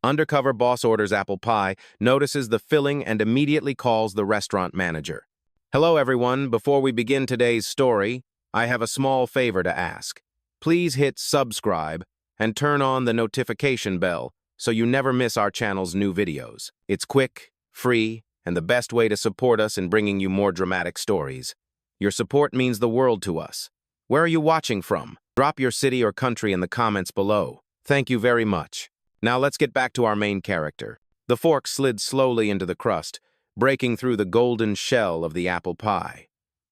Undercover boss orders apple pie, notices the filling, and immediately calls the restaurant manager. Hello, everyone. Before we begin today's story, I have a small favor to ask. Please hit subscribe and turn on the notification bell so you never miss our channel's new videos. It's quick, free, and the best way to support us in bringing you more dramatic stories. Your support means the world to us. Where are you watching from? Drop your city or country in the comments below. Thank you very much. Now let's get back to our main character. The fork slid slowly into the crust, breaking through the golden shell of the apple pie.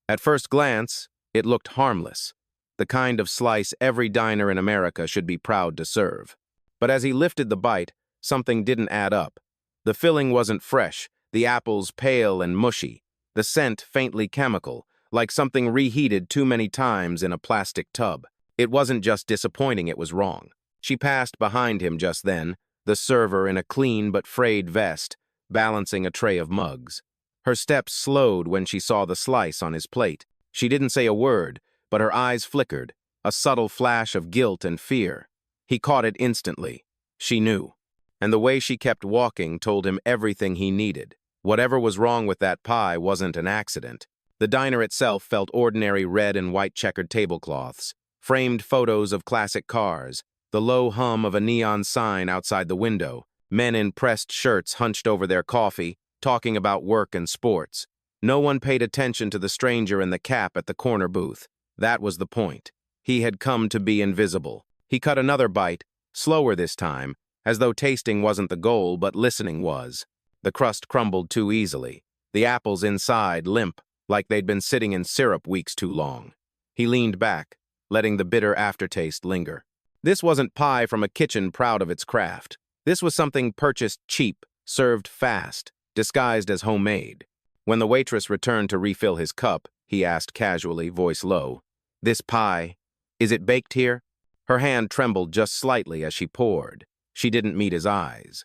At first glance, it looked harmless, the kind of slice every diner in America should be proud to serve. But as he lifted the bite, something didn't add up. The filling wasn't fresh, the apples pale and mushy, the scent faintly chemical, like something reheated too many times in a plastic tub. It wasn't just disappointing, it was wrong. She passed behind him just then, the server in a clean but frayed vest, balancing a tray of mugs. Her steps slowed when she saw the slice on his plate. She didn't say a word, but her eyes flickered, a subtle flash of guilt and fear. He caught it instantly. She knew. And the way she kept walking told him everything he needed. Whatever was wrong with that pie wasn't an accident. The diner itself felt ordinary red and white checkered tablecloths, framed photos of classic cars, the low hum of a neon sign outside the window, men in pressed shirts hunched over their coffee, talking about work and sports. No one paid attention to the stranger in the cap at the corner booth. That was the point. He had come to be invisible. He cut another bite, slower this time, as though tasting wasn't the goal, but listening was. The crust crumbled too easily, the apples inside limp, like they'd been sitting in syrup weeks too long. He leaned back, letting the bitter aftertaste linger. This wasn't pie from a kitchen proud of its craft. This was something purchased cheap, served fast, disguised as homemade. When the waitress returned to refill his cup, he asked casually, voice low, "This pie, is it baked here?" Her hand trembled just slightly as she poured. She didn't meet his eyes.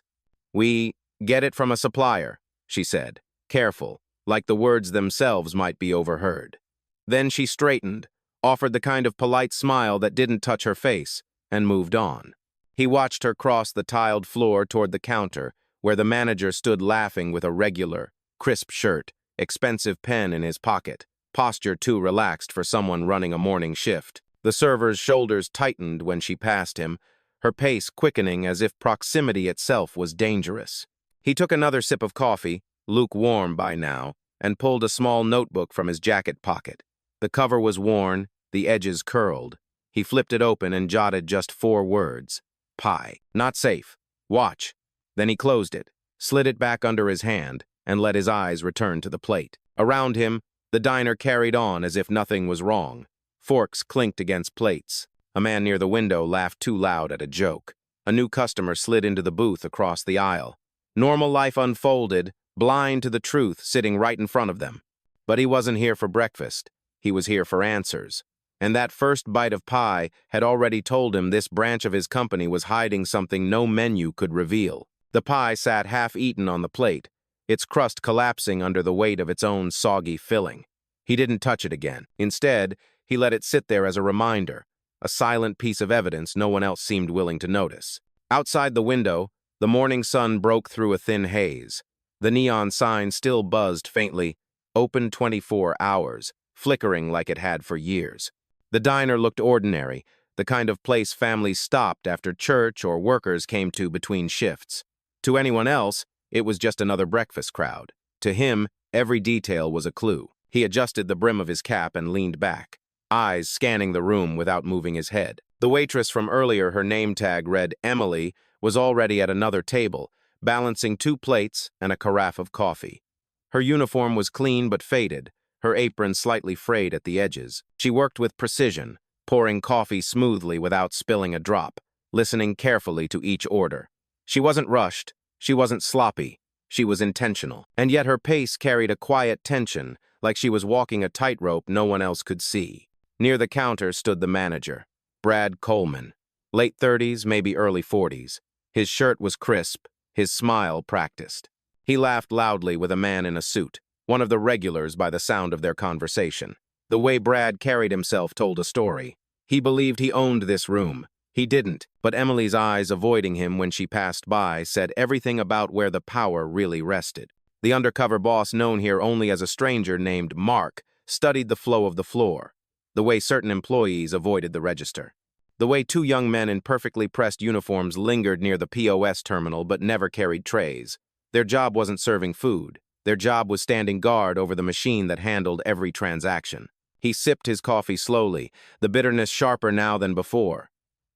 "We get it from a supplier," she said, careful, like the words themselves might be overheard. Then she straightened, offered the kind of polite smile that didn't touch her face, and moved on. He watched her cross the tiled floor toward the counter, where the manager stood laughing with a regular, crisp shirt, expensive pen in his pocket, posture too relaxed for someone running a morning shift. The server's shoulders tightened when she passed him, her pace quickening as if proximity itself was dangerous. He took another sip of coffee, lukewarm by now, and pulled a small notebook from his jacket pocket. The cover was worn, the edges curled. He flipped it open and jotted just 4 words. Pie. Not safe. Watch. Then he closed it, slid it back under his hand, and let his eyes return to the plate. Around him, the diner carried on as if nothing was wrong. Forks clinked against plates. A man near the window laughed too loud at a joke. A new customer slid into the booth across the aisle. Normal life unfolded, blind to the truth sitting right in front of them. But he wasn't here for breakfast. He was here for answers. And that first bite of pie had already told him this branch of his company was hiding something no menu could reveal. The pie sat half-eaten on the plate, its crust collapsing under the weight of its own soggy filling. He didn't touch it again. Instead, he let it sit there as a reminder, a silent piece of evidence no one else seemed willing to notice. Outside the window, the morning sun broke through a thin haze. The neon sign still buzzed faintly, open 24 hours, flickering like it had for years. The diner looked ordinary, the kind of place families stopped after church or workers came to between shifts. To anyone else, it was just another breakfast crowd. To him, every detail was a clue. He adjusted the brim of his cap and leaned back, eyes scanning the room without moving his head. The waitress from earlier, her name tag read Emily, was already at another table, balancing 2 plates and a carafe of coffee. Her uniform was clean but faded, her apron slightly frayed at the edges. She worked with precision, pouring coffee smoothly without spilling a drop, listening carefully to each order. She wasn't rushed, she wasn't sloppy, she was intentional. And yet her pace carried a quiet tension, like she was walking a tightrope no one else could see. Near the counter stood the manager, Brad Coleman, late 30s, maybe early 40s. His shirt was crisp, his smile practiced. He laughed loudly with a man in a suit, one of the regulars by the sound of their conversation. The way Brad carried himself told a story. He believed he owned this room, He didn't, but Emily's eyes avoiding him when she passed by said everything about where the power really rested. The undercover boss, known here only as a stranger named Mark, studied the flow of the floor, the way certain employees avoided the register, the way two young men in perfectly pressed uniforms lingered near the POS terminal but never carried trays. Their job wasn't serving food. Their job was standing guard over the machine that handled every transaction. He sipped his coffee slowly, the bitterness sharper now than before.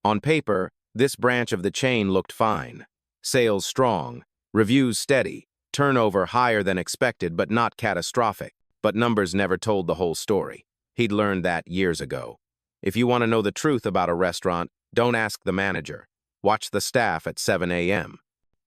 On paper, this branch of the chain looked fine. Sales strong, reviews steady, turnover higher than expected but not catastrophic. But numbers never told the whole story. He'd learned that years ago. If you want to know the truth about a restaurant, don't ask the manager. Watch the staff at 7 a.m.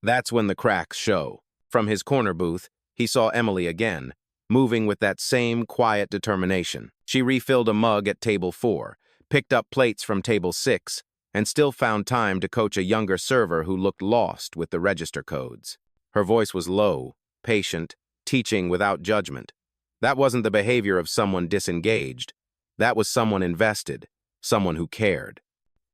That's when the cracks show. From his corner booth, he saw Emily again, moving with that same quiet determination. She refilled a mug at table 4, picked up plates from table 6, and still found time to coach a younger server who looked lost with the register codes. Her voice was low, patient, teaching without judgment. That wasn't the behavior of someone disengaged. That was someone invested, someone who cared.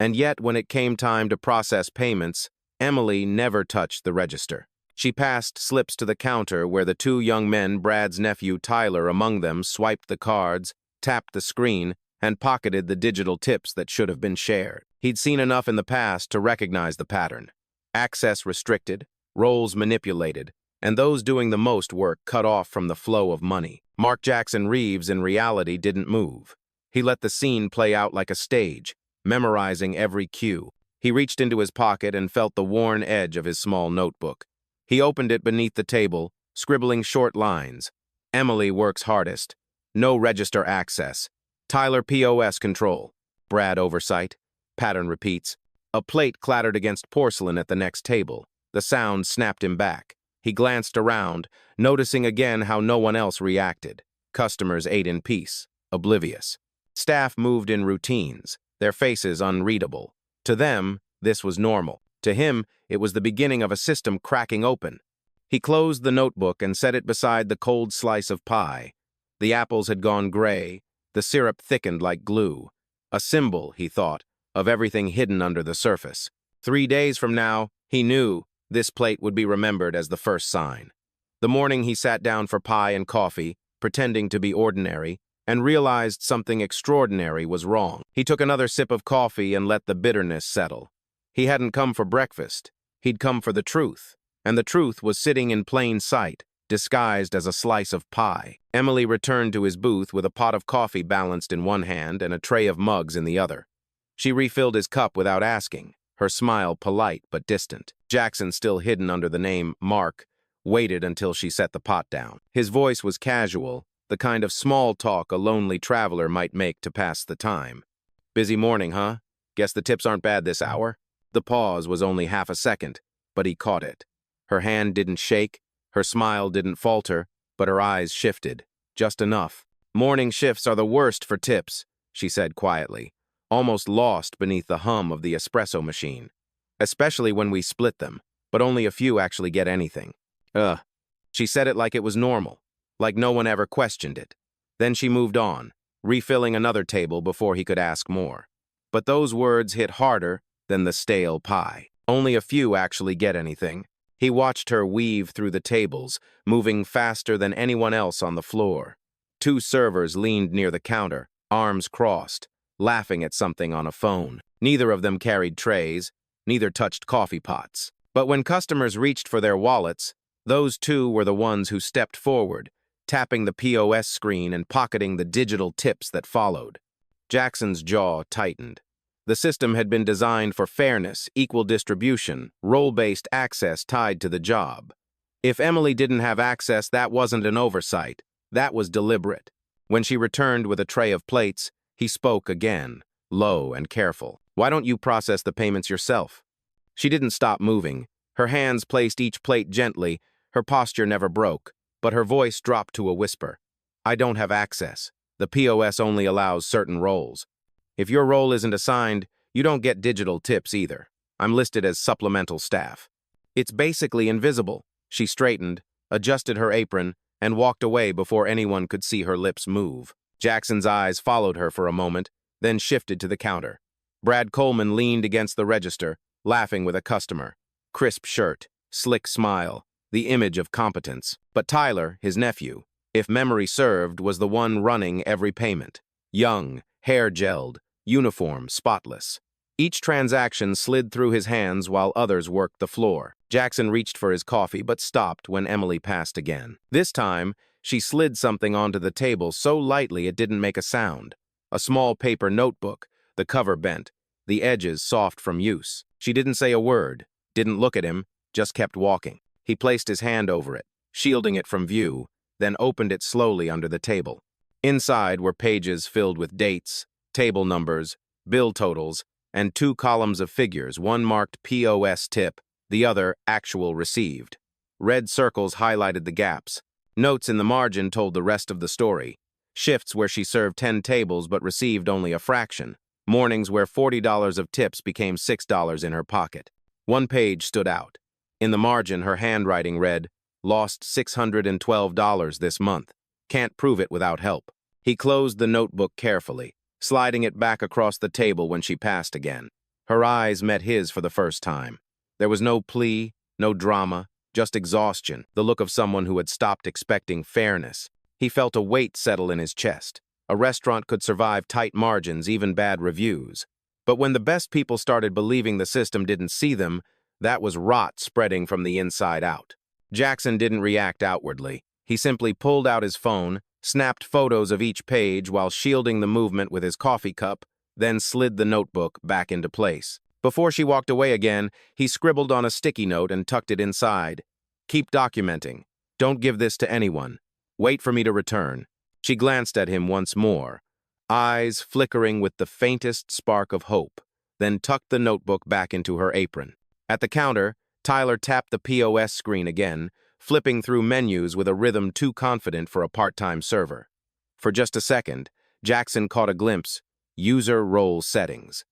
And yet, when it came time to process payments, Emily never touched the register. She passed slips to the counter where the two young men, Brad's nephew Tyler among them, swiped the cards, tapped the screen, and pocketed the digital tips that should have been shared. He'd seen enough in the past to recognize the pattern. Access restricted, roles manipulated, and those doing the most work cut off from the flow of money. Mark Jackson Reeves, in reality, didn't move. He let the scene play out like a stage, memorizing every cue. He reached into his pocket and felt the worn edge of his small notebook. He opened it beneath the table, scribbling short lines. Emily works hardest. No register access. Tyler POS control. Brad oversight. Pattern repeats. A plate clattered against porcelain at the next table. The sound snapped him back. He glanced around, noticing again how no one else reacted. Customers ate in peace, oblivious. Staff moved in routines, their faces unreadable. To them, this was normal. To him, it was the beginning of a system cracking open. He closed the notebook and set it beside the cold slice of pie. The apples had gone gray, the syrup thickened like glue. A symbol, he thought, of everything hidden under the surface. 3 days from now, he knew, this plate would be remembered as the first sign. The morning he sat down for pie and coffee, pretending to be ordinary, and realized something extraordinary was wrong. He took another sip of coffee and let the bitterness settle. He hadn't come for breakfast. He'd come for the truth. And the truth was sitting in plain sight, disguised as a slice of pie. Emily returned to his booth with a pot of coffee balanced in one hand and a tray of mugs in the other. She refilled his cup without asking, her smile polite but distant. Jackson, still hidden under the name Mark, waited until she set the pot down. His voice was casual, the kind of small talk a lonely traveler might make to pass the time. Busy morning, huh? Guess the tips aren't bad this hour? The pause was only half a second, but he caught it. Her hand didn't shake, her smile didn't falter, but her eyes shifted, just enough. Morning shifts are the worst for tips, she said quietly, almost lost beneath the hum of the espresso machine. Especially when we split them, but only a few actually get anything. She said it like it was normal, like no one ever questioned it. Then she moved on, refilling another table before he could ask more. But those words hit harder than the stale pie. Only a few actually get anything. He watched her weave through the tables, moving faster than anyone else on the floor. 2 servers leaned near the counter, arms crossed, laughing at something on a phone. Neither of them carried trays, neither touched coffee pots. But when customers reached for their wallets, those 2 were the ones who stepped forward, tapping the POS screen and pocketing the digital tips that followed. Jackson's jaw tightened. The system had been designed for fairness, equal distribution, role-based access tied to the job. If Emily didn't have access, that wasn't an oversight. That was deliberate. When she returned with a tray of plates, he spoke again, low and careful. Why don't you process the payments yourself? She didn't stop moving. Her hands placed each plate gently. Her posture never broke, but her voice dropped to a whisper. I don't have access. The POS only allows certain roles. If your role isn't assigned, you don't get digital tips either. I'm listed as supplemental staff. It's basically invisible. She straightened, adjusted her apron, and walked away before anyone could see her lips move. Jackson's eyes followed her for a moment, then shifted to the counter. Brad Coleman leaned against the register, laughing with a customer. Crisp shirt, slick smile, the image of competence. But Tyler, his nephew, if memory served, was the one running every payment. Young, hair gelled, uniform spotless. Each transaction slid through his hands while others worked the floor. Jackson reached for his coffee but stopped when Emily passed again. This time, she slid something onto the table so lightly it didn't make a sound. A small paper notebook, the cover bent, the edges soft from use. She didn't say a word, didn't look at him, just kept walking. He placed his hand over it, shielding it from view, then opened it slowly under the table. Inside were pages filled with dates, table numbers, bill totals, and 2 columns of figures, one marked POS tip, the other actual received. Red circles highlighted the gaps. Notes in the margin told the rest of the story. Shifts where she served 10 tables but received only a fraction. Mornings where $40 of tips became $6 in her pocket. One page stood out. In the margin, her handwriting read, "Lost $612 this month. Can't prove it without help." He closed the notebook carefully, sliding it back across the table when she passed again. Her eyes met his for the first time. There was no plea, no drama, just exhaustion, the look of someone who had stopped expecting fairness. He felt a weight settle in his chest. A restaurant could survive tight margins, even bad reviews. But when the best people started believing the system didn't see them, that was rot spreading from the inside out. Jackson didn't react outwardly. He simply pulled out his phone, snapped photos of each page while shielding the movement with his coffee cup, then slid the notebook back into place. Before she walked away again, he scribbled on a sticky note and tucked it inside. "Keep documenting. Don't give this to anyone. Wait for me to return." She glanced at him once more, eyes flickering with the faintest spark of hope, then tucked the notebook back into her apron. At the counter, Tyler tapped the POS screen again, flipping through menus with a rhythm too confident for a part-time server. For just a second, Jackson caught a glimpse. User role settings.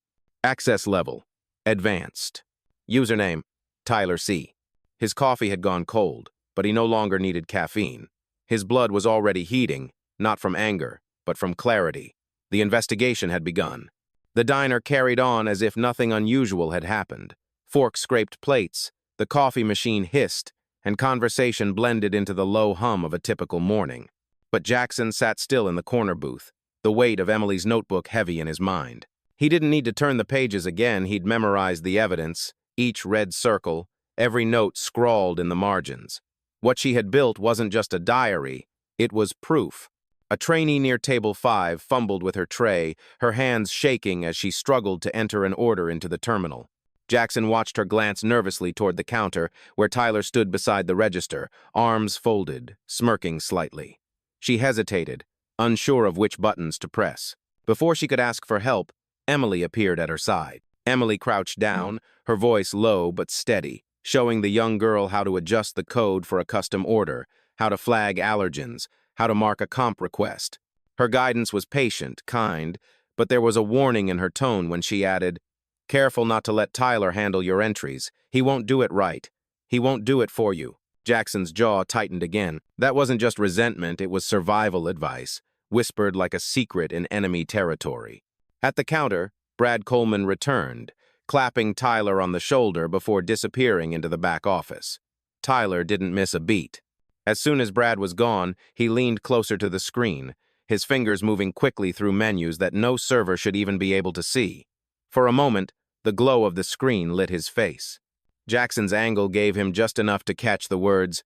Access level. Advanced. Username. Tyler C. His coffee had gone cold, but he no longer needed caffeine. His blood was already heating, not from anger, but from clarity. The investigation had begun. The diner carried on as if nothing unusual had happened. Forks scraped plates, the coffee machine hissed, and conversation blended into the low hum of a typical morning. But Jackson sat still in the corner booth, the weight of Emily's notebook heavy in his mind. He didn't need to turn the pages again. He'd memorized the evidence, each red circle, every note scrawled in the margins. What she had built wasn't just a diary, it was proof. A trainee near table 5 fumbled with her tray, her hands shaking as she struggled to enter an order into the terminal. Jackson watched her glance nervously toward the counter, where Tyler stood beside the register, arms folded, smirking slightly. She hesitated, unsure of which buttons to press. Before she could ask for help, Emily appeared at her side. Emily crouched down, her voice low but steady, showing the young girl how to adjust the code for a custom order, how to flag allergens, how to mark a comp request. Her guidance was patient, kind, but there was a warning in her tone when she added, "Careful not to let Tyler handle your entries. He won't do it right. He won't do it for you." Jackson's jaw tightened again. That wasn't just resentment, it was survival advice, whispered like a secret in enemy territory. At the counter, Brad Coleman returned, clapping Tyler on the shoulder before disappearing into the back office. Tyler didn't miss a beat. As soon as Brad was gone, he leaned closer to the screen, his fingers moving quickly through menus that no server should even be able to see. For a moment, the glow of the screen lit his face. Jackson's angle gave him just enough to catch the words,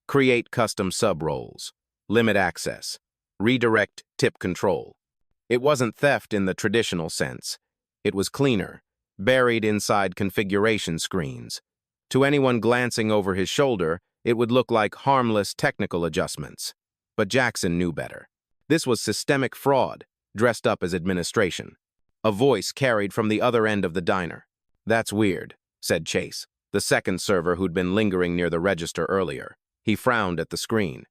"Create custom sub-roles, limit access, redirect tip control." It wasn't theft in the traditional sense. It was cleaner, buried inside configuration screens. To anyone glancing over his shoulder, it would look like harmless technical adjustments. But Jackson knew better. This was systemic fraud, dressed up as administration. A voice carried from the other end of the diner. "That's weird," said Chase, the second server who'd been lingering near the register earlier. He frowned at the screen.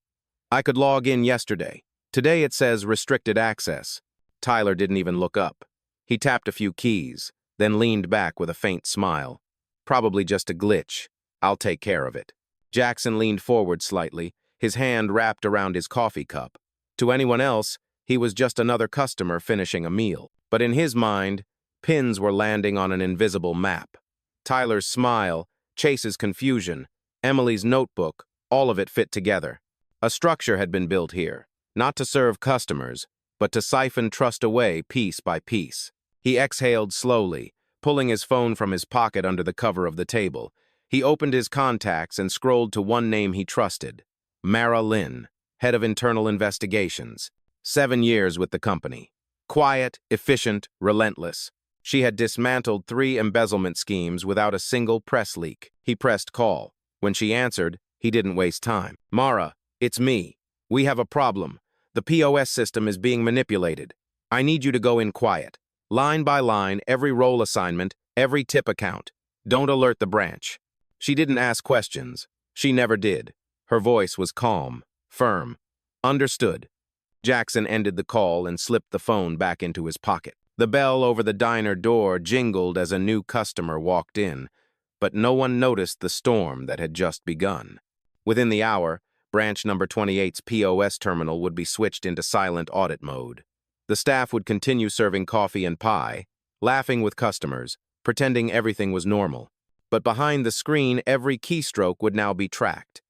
"I could log in yesterday. Today it says restricted access." Tyler didn't even look up. He tapped a few keys, then leaned back with a faint smile. "Probably just a glitch. I'll take care of it." Jackson leaned forward slightly, his hand wrapped around his coffee cup. To anyone else, he was just another customer finishing a meal. But in his mind, Pins were landing on an invisible map. Tyler's smile, Chase's confusion, Emily's notebook, all of it fit together. A structure had been built here, not to serve customers, but to siphon trust away piece by piece. He exhaled slowly, pulling his phone from his pocket under the cover of the table. He opened his contacts and scrolled to one name he trusted. Mara Lynn, head of internal investigations. 7 years with the company. Quiet, efficient, relentless. She had dismantled 3 embezzlement schemes without a single press leak. He pressed call. When she answered, he didn't waste time. Mara, it's me. We have a problem. The POS system is being manipulated. I need you to go in quiet. Line by line, every role assignment, every tip account. Don't alert the branch. She didn't ask questions. She never did. Her voice was calm, firm. Understood. Jackson ended the call and slipped the phone back into his pocket. The bell over the diner door jingled as a new customer walked in, but no one noticed the storm that had just begun. Within the hour, branch number 28's POS terminal would be switched into silent audit mode. The staff would continue serving coffee and pie, laughing with customers, pretending everything was normal. But behind the screen, every keystroke would now be tracked.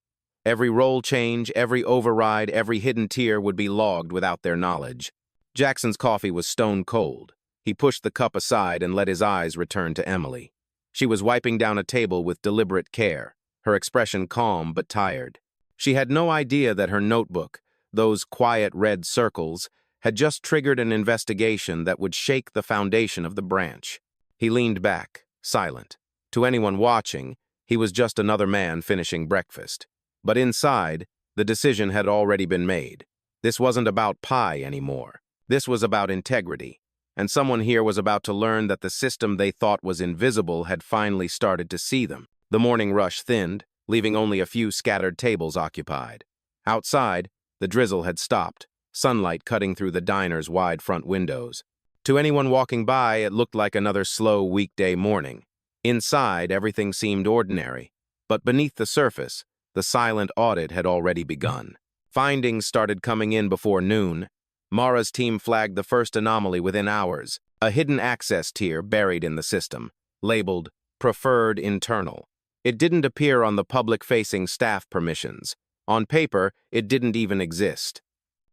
Every role change, every override, every hidden tier would be logged without their knowledge. Jackson's coffee was stone cold. He pushed the cup aside and let his eyes return to Emily. She was wiping down a table with deliberate care, her expression calm but tired. She had no idea that her notebook, those quiet red circles, had just triggered an investigation that would shake the foundation of the branch. He leaned back, silent. To anyone watching, he was just another man finishing breakfast. But inside, the decision had already been made. This wasn't about pie anymore. This was about integrity. And someone here was about to learn that the system they thought was invisible had finally started to see them. The morning rush thinned, leaving only a few scattered tables occupied. Outside, the drizzle had stopped, sunlight cutting through the diner's wide front windows. To anyone walking by, it looked like another slow weekday morning. Inside, everything seemed ordinary. But beneath the surface, the silent audit had already begun. Findings started coming in before noon. Mara's team flagged the first anomaly within hours, a hidden access tier buried in the system, labeled Preferred Internal. It didn't appear on the public-facing staff permissions. On paper, it didn't even exist.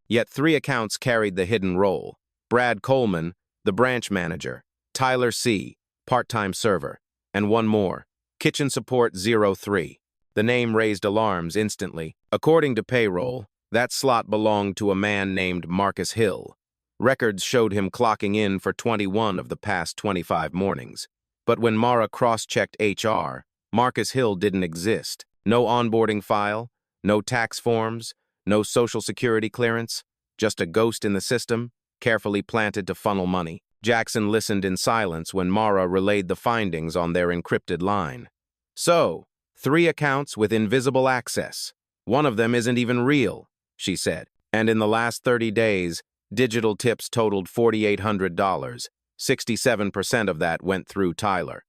Yet 3 accounts carried the hidden role. Brad Coleman, the branch manager, Tyler C., part-time server, and one more, Kitchen Support 03. The name raised alarms instantly. According to payroll, that slot belonged to a man named Marcus Hill. Records showed him clocking in for 21 of the past 25 mornings. But when Mara cross-checked HR, Marcus Hill didn't exist. No onboarding file, no tax forms, no social security clearance, just a ghost in the system, carefully planted to funnel money. Jackson listened in silence when Mara relayed the findings on their encrypted line. So, 3 accounts with invisible access. One of them isn't even real, she said. And in the last 30 days, digital tips totaled $4,800. 67% of that went through Tyler.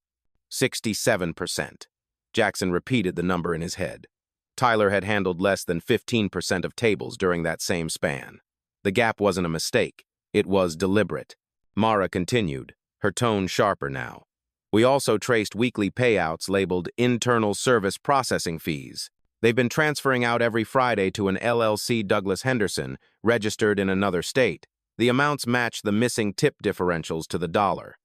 67%. Jackson repeated the number in his head. Tyler had handled less than 15% of tables during that same span. The gap wasn't a mistake. It was deliberate. Mara continued, her tone sharper now. We also traced weekly payouts labeled internal service processing fees. They've been transferring out every Friday to an LLC Douglas Henderson, registered in another state. The amounts match the missing tip differentials to the dollar.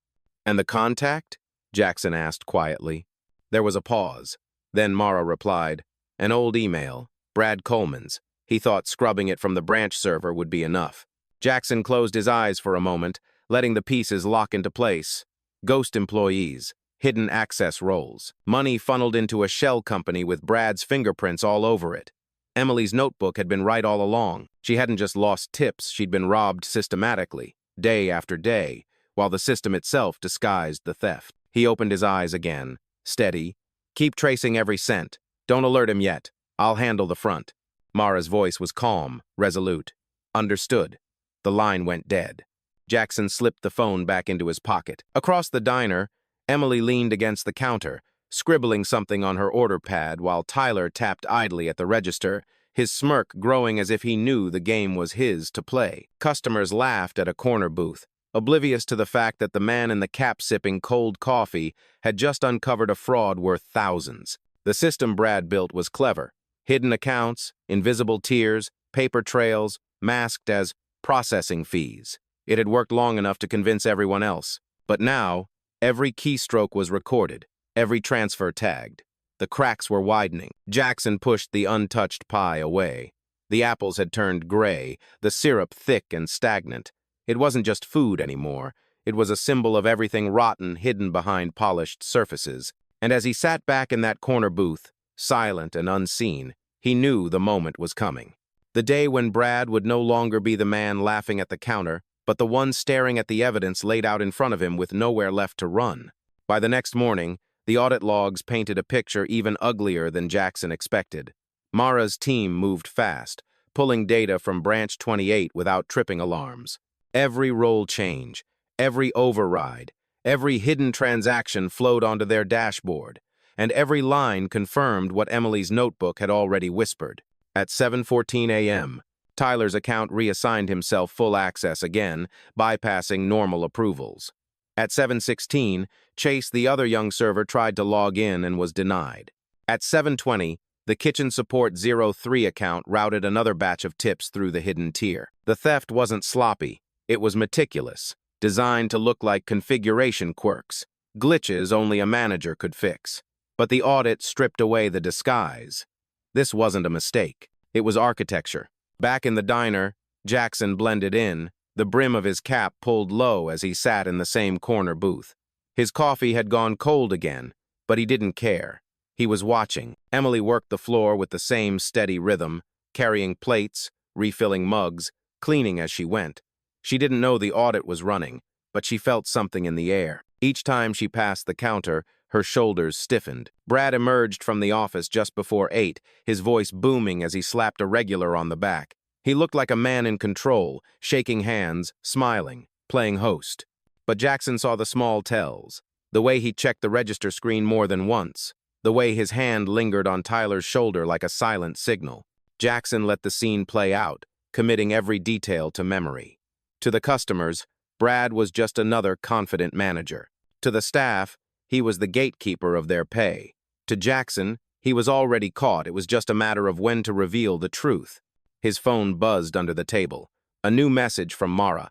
And the contact? Jackson asked quietly. There was a pause. Then Mara replied, an old email, Brad Coleman's. He thought scrubbing it from the branch server would be enough. Jackson closed his eyes for a moment, letting the pieces lock into place. Ghost employees, hidden access roles, money funneled into a shell company with Brad's fingerprints all over it. Emily's notebook had been right all along. She hadn't just lost tips, she'd been robbed systematically, day after day, while the system itself disguised the theft. He opened his eyes again, steady. Keep tracing every cent. Don't alert him yet. I'll handle the front. Mara's voice was calm, resolute. Understood. The line went dead. Jackson slipped the phone back into his pocket. Across the diner, Emily leaned against the counter, scribbling something on her order pad while Tyler tapped idly at the register, his smirk growing as if he knew the game was his to play. Customers laughed at a corner booth, oblivious to the fact that the man in the cap sipping cold coffee had just uncovered a fraud worth thousands. The system Brad built was clever. Hidden accounts, invisible tiers, paper trails, masked as processing fees. It had worked long enough to convince everyone else. But now, every keystroke was recorded, every transfer tagged. The cracks were widening. Jackson pushed the untouched pie away. The apples had turned gray, the syrup thick and stagnant. It wasn't just food anymore. It was a symbol of everything rotten hidden behind polished surfaces. And as he sat back in that corner booth, silent and unseen, he knew the moment was coming. The day when Brad would no longer be the man laughing at the counter, but the one staring at the evidence laid out in front of him with nowhere left to run. By the next morning, the audit logs painted a picture even uglier than Jackson expected. Mara's team moved fast, pulling data from Branch 28 without tripping alarms. Every role change, every override, every hidden transaction flowed onto their dashboard, and every line confirmed what Emily's notebook had already whispered. At 7:14 a.m., Tyler's account reassigned himself full access again, bypassing normal approvals. At 7:16, Chase, the other young server, tried to log in and was denied. At 7:20, the Kitchen Support 03 account routed another batch of tips through the hidden tier. The theft wasn't sloppy. It was meticulous, designed to look like configuration quirks, glitches only a manager could fix. But the audit stripped away the disguise. This wasn't a mistake. It was architecture. Back in the diner, Jackson blended in, the brim of his cap pulled low as he sat in the same corner booth. His coffee had gone cold again, but he didn't care. He was watching. Emily worked the floor with the same steady rhythm, carrying plates, refilling mugs, cleaning as she went. She didn't know the audit was running, but she felt something in the air. Each time she passed the counter, her shoulders stiffened. Brad emerged from the office just before 8, his voice booming as he slapped a regular on the back. He looked like a man in control, shaking hands, smiling, playing host. But Jackson saw the small tells, the way he checked the register screen more than once, the way his hand lingered on Tyler's shoulder like a silent signal. Jackson let the scene play out, committing every detail to memory. To the customers, Brad was just another confident manager. To the staff, he was the gatekeeper of their pay. To Jackson, he was already caught. It was just a matter of when to reveal the truth. His phone buzzed under the table. A new message from Mara.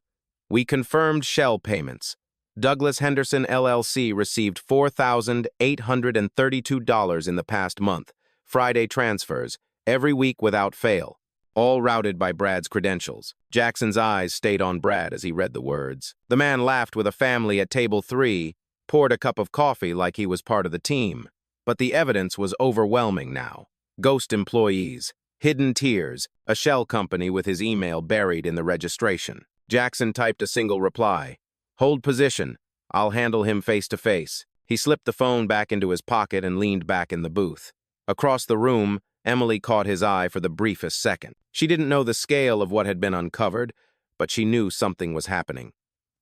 We confirmed shell payments. Douglas Henderson LLC received $4,832 in the past month. Friday transfers, every week without fail. All routed by Brad's credentials. Jackson's eyes stayed on Brad as he read the words. The man laughed with a family at table 3, poured a cup of coffee like he was part of the team. But the evidence was overwhelming now. Ghost employees, hidden tiers, a shell company with his email buried in the registration. Jackson typed a single reply. Hold position. I'll handle him face to face. He slipped the phone back into his pocket and leaned back in the booth. Across the room, Emily caught his eye for the briefest second. She didn't know the scale of what had been uncovered, but she knew something was happening.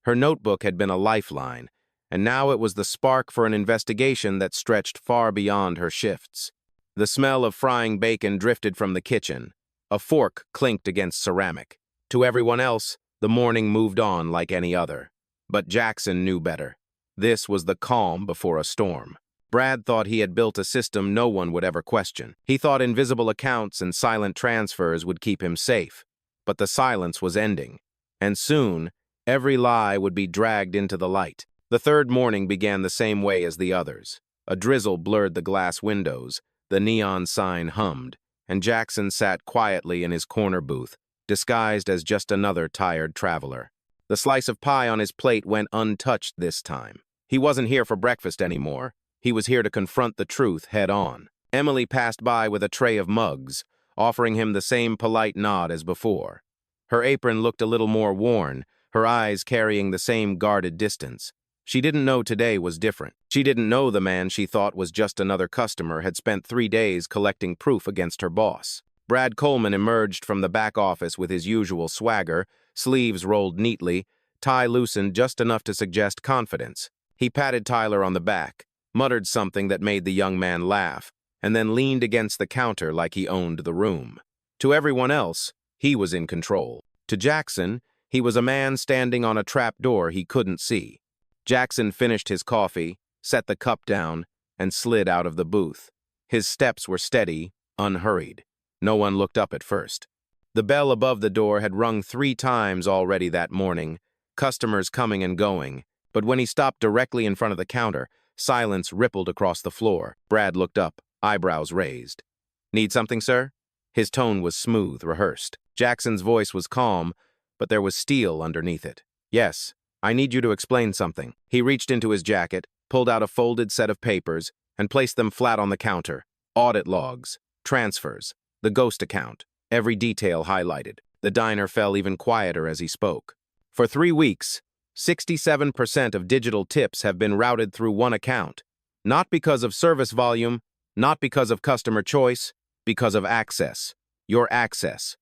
Her notebook had been a lifeline, and now it was the spark for an investigation that stretched far beyond her shifts. The smell of frying bacon drifted from the kitchen. A fork clinked against ceramic. To everyone else, the morning moved on like any other. But Jackson knew better. This was the calm before a storm. Brad thought he had built a system no one would ever question. He thought invisible accounts and silent transfers would keep him safe. But the silence was ending. And soon, every lie would be dragged into the light. The third morning began the same way as the others. A drizzle blurred the glass windows, the neon sign hummed, and Jackson sat quietly in his corner booth, disguised as just another tired traveler. The slice of pie on his plate went untouched this time. He wasn't here for breakfast anymore. He was here to confront the truth head-on. Emily passed by with a tray of mugs, offering him the same polite nod as before. Her apron looked a little more worn, her eyes carrying the same guarded distance. She didn't know today was different. She didn't know the man she thought was just another customer had spent 3 days collecting proof against her boss. Brad Coleman emerged from the back office with his usual swagger, sleeves rolled neatly, tie loosened just enough to suggest confidence. He patted Tyler on the back, muttered something that made the young man laugh, and then leaned against the counter like he owned the room. To everyone else, he was in control. To Jackson, He was a man standing on a trapdoor he couldn't see. Jackson finished his coffee, set the cup down, and slid out of the booth. His steps were steady, unhurried. No one looked up at first. The bell above the door had rung 3 times already that morning, customers coming and going, but when he stopped directly in front of the counter, silence rippled across the floor. Brad looked up, eyebrows raised. "Need something, sir?" His tone was smooth, rehearsed. Jackson's voice was calm, but there was steel underneath it. "Yes, I need you to explain something." He reached into his jacket, pulled out a folded set of papers, and placed them flat on the counter. Audit logs, transfers, the ghost account, every detail highlighted. The diner fell even quieter as he spoke. "For 3 weeks, 67% of digital tips have been routed through one account. Not because of service volume, not because of customer choice, because of access. Your access."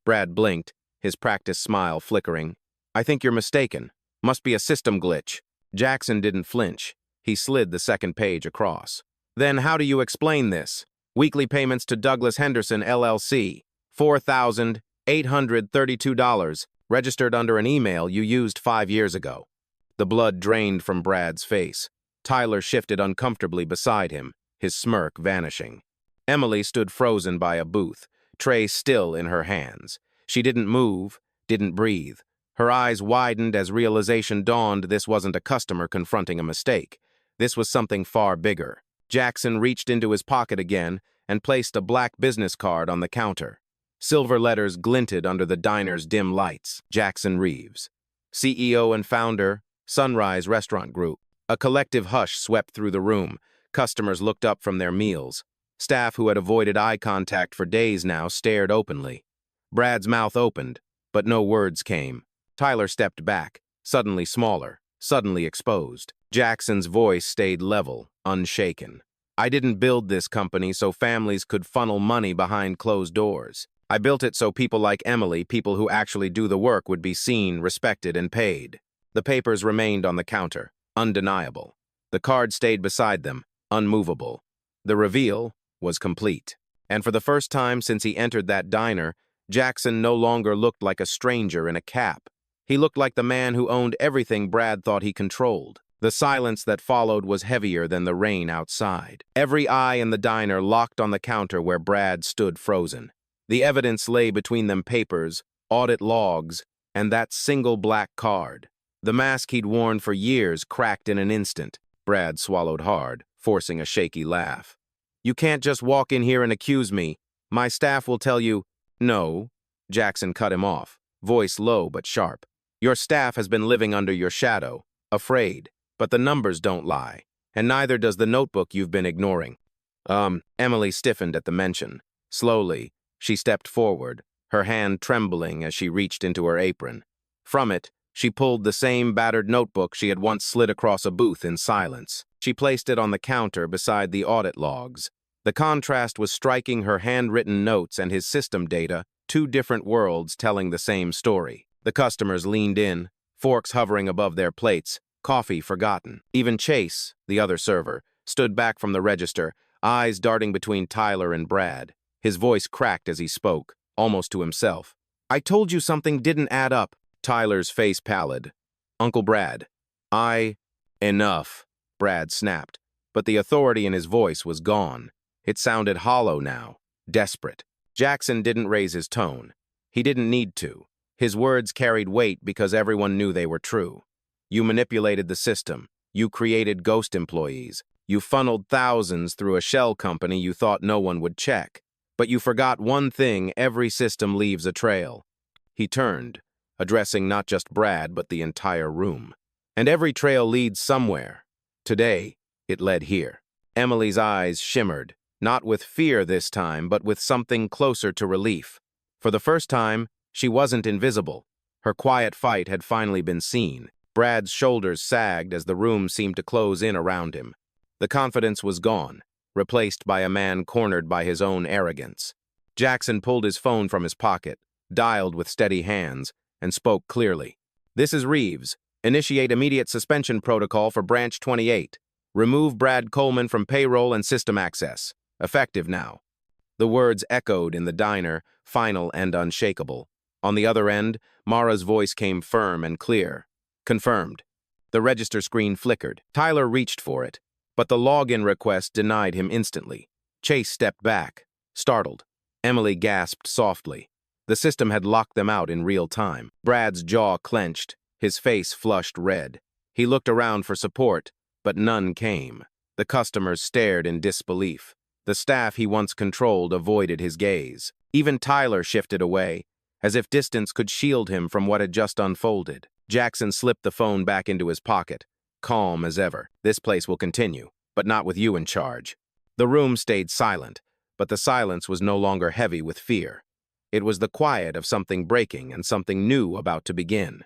Brad blinked, his practiced smile flickering. "I think you're mistaken. Must be a system glitch." Jackson didn't flinch. He slid the second page across. "Then how do you explain this? Weekly payments to Douglas Henderson, LLC. $4,832, registered under an email you used 5 years ago." The blood drained from Brad's face. Tyler shifted uncomfortably beside him, his smirk vanishing. Emily stood frozen by a booth, tray still in her hands. She didn't move, didn't breathe. Her eyes widened as realization dawned this wasn't a customer confronting a mistake. This was something far bigger. Jackson reached into his pocket again and placed a black business card on the counter. Silver letters glinted under the diner's dim lights. Jackson Reeves, CEO and founder, Sunrise Restaurant Group. A collective hush swept through the room. Customers looked up from their meals. Staff who had avoided eye contact for days now stared openly. Brad's mouth opened, but no words came. Tyler stepped back, suddenly smaller, suddenly exposed. Jackson's voice stayed level, unshaken. "I didn't build this company so families could funnel money behind closed doors. I built it so people like Emily, people who actually do the work, would be seen, respected, and paid." The papers remained on the counter, undeniable. The card stayed beside them, unmovable. The reveal was complete. And for the first time since he entered that diner, Jackson no longer looked like a stranger in a cap. He looked like the man who owned everything Brad thought he controlled. The silence that followed was heavier than the rain outside. Every eye in the diner locked on the counter where Brad stood frozen. The evidence lay between them: papers, audit logs, and that single black card. The mask he'd worn for years cracked in an instant. Brad swallowed hard, forcing a shaky laugh. "You can't just walk in here and accuse me. My staff will tell you—" "No," Jackson cut him off, voice low but sharp. "Your staff has been living under your shadow, afraid. But the numbers don't lie, and neither does the notebook you've been ignoring." Emily stiffened at the mention. Slowly, she stepped forward, her hand trembling as she reached into her apron. From it, she pulled the same battered notebook she had once slid across a booth in silence. She placed it on the counter beside the audit logs. The contrast was striking: her handwritten notes and his system data, 2 different worlds telling the same story. The customers leaned in, forks hovering above their plates, coffee forgotten. Even Chase, the other server, stood back from the register, eyes darting between Tyler and Brad. His voice cracked as he spoke, almost to himself. "I told you something didn't add up." Tyler's face pallid. "Uncle Brad, Enough," Brad snapped, but the authority in his voice was gone. It sounded hollow now, desperate. Jackson didn't raise his tone. He didn't need to. His words carried weight because everyone knew they were true. "You manipulated the system. You created ghost employees. You funneled thousands through a shell company you thought no one would check. But you forgot one thing: every system leaves a trail." He turned, addressing not just Brad but the entire room. "And every trail leads somewhere. Today, it led here." Emily's eyes shimmered, not with fear this time, but with something closer to relief. For the first time, she wasn't invisible. Her quiet fight had finally been seen. Brad's shoulders sagged as the room seemed to close in around him. The confidence was gone, replaced by a man cornered by his own arrogance. Jackson pulled his phone from his pocket, dialed with steady hands, and spoke clearly. "This is Reeves. Initiate immediate suspension protocol for Branch 28. Remove Brad Coleman from payroll and system access. Effective now." The words echoed in the diner, final and unshakable. On the other end, Mara's voice came firm and clear. Confirmed. The register screen flickered. Tyler reached for it, but the login request denied him instantly. Chase stepped back, startled. Emily gasped softly. The system had locked them out in real time. Brad's jaw clenched, his face flushed red. He looked around for support, but none came. The customers stared in disbelief. The staff he once controlled avoided his gaze. Even Tyler shifted away, as if distance could shield him from what had just unfolded. Jackson slipped the phone back into his pocket, calm as ever. This place will continue, but not with you in charge. The room stayed silent, but the silence was no longer heavy with fear. It was the quiet of something breaking and something new about to begin.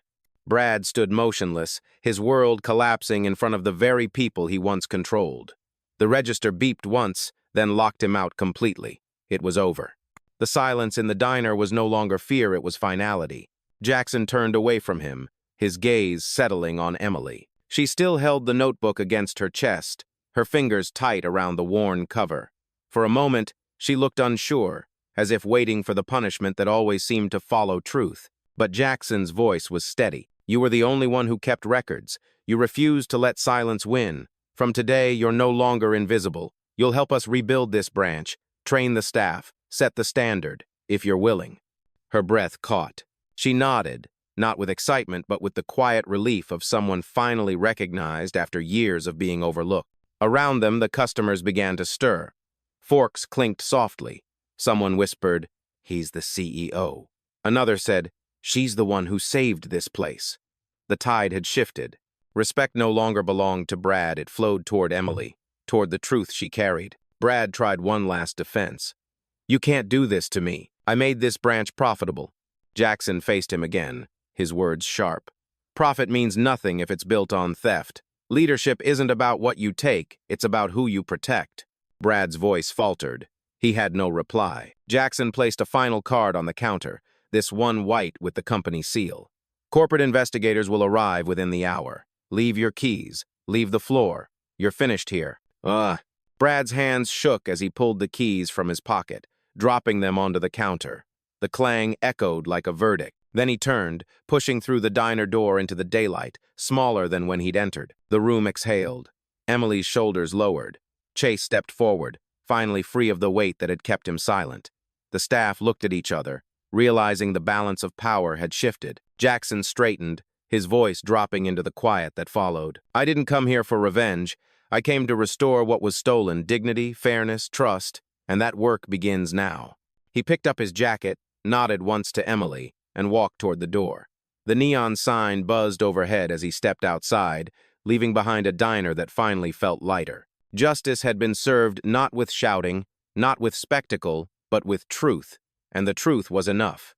Brad stood motionless, his world collapsing in front of the very people he once controlled. The register beeped once, then locked him out completely. It was over. The silence in the diner was no longer fear, it was finality. Jackson turned away from him, his gaze settling on Emily. She still held the notebook against her chest, her fingers tight around the worn cover. For a moment, she looked unsure, as if waiting for the punishment that always seemed to follow truth. But Jackson's voice was steady. You were the only one who kept records. You refused to let silence win. From today, you're no longer invisible. You'll help us rebuild this branch, train the staff, set the standard, if you're willing. Her breath caught. She nodded, not with excitement, but with the quiet relief of someone finally recognized after years of being overlooked. Around them, the customers began to stir. Forks clinked softly. Someone whispered, "He's the CEO." Another said, "She's the one who saved this place." The tide had shifted. Respect no longer belonged to Brad, it flowed toward Emily, toward the truth she carried. Brad tried one last defense. "You can't do this to me. I made this branch profitable." Jackson faced him again, his words sharp. "Profit means nothing if it's built on theft. Leadership isn't about what you take, it's about who you protect." Brad's voice faltered. He had no reply. Jackson placed a final card on the counter, this one white with the company seal. "Corporate investigators will arrive within the hour. Leave your keys. Leave the floor. You're finished here." Brad's hands shook as he pulled the keys from his pocket, dropping them onto the counter. The clang echoed like a verdict. Then he turned, pushing through the diner door into the daylight, smaller than when he'd entered. The room exhaled. Emily's shoulders lowered. Chase stepped forward, finally free of the weight that had kept him silent. The staff looked at each other, realizing the balance of power had shifted. Jackson straightened, his voice dropping into the quiet that followed. "I didn't come here for revenge. I came to restore what was stolen, dignity, fairness, trust, and that work begins now." He picked up his jacket, nodded once to Emily, and walked toward the door. The neon sign buzzed overhead as he stepped outside, leaving behind a diner that finally felt lighter. Justice had been served not with shouting, not with spectacle, but with truth, and the truth was enough.